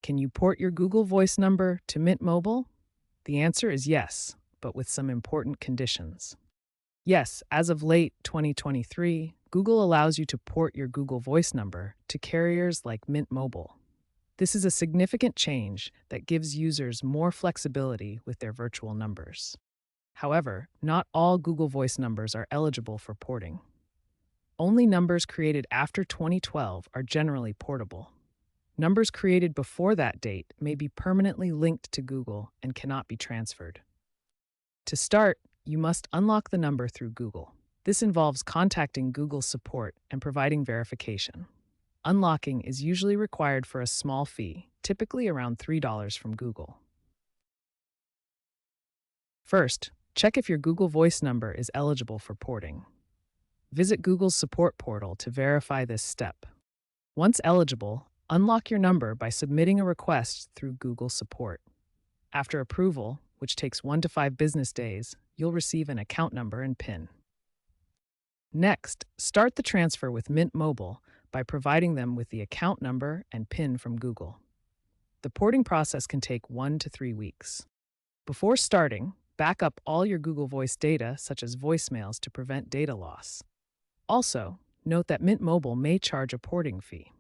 Can you port your Google Voice number to Mint Mobile? The answer is yes, but with some important conditions. Yes, as of late 2023, Google allows you to port your Google Voice number to carriers like Mint Mobile. This is a significant change that gives users more flexibility with their virtual numbers. However, not all Google Voice numbers are eligible for porting. Only numbers created after 2012 are generally portable. Numbers created before that date may be permanently linked to Google and cannot be transferred. To start, you must unlock the number through Google. This involves contacting Google support and providing verification. Unlocking is usually required for a small fee, typically around $3 from Google. First, check if your Google Voice number is eligible for porting. Visit Google's support portal to verify this step. Once eligible, unlock your number by submitting a request through Google Support. After approval, which takes 1 to 5 business days, you'll receive an account number and PIN. Next, start the transfer with Mint Mobile by providing them with the account number and PIN from Google. The porting process can take 1 to 3 weeks. Before starting, back up all your Google Voice data, such as voicemails, to prevent data loss. Also, note that Mint Mobile may charge a porting fee.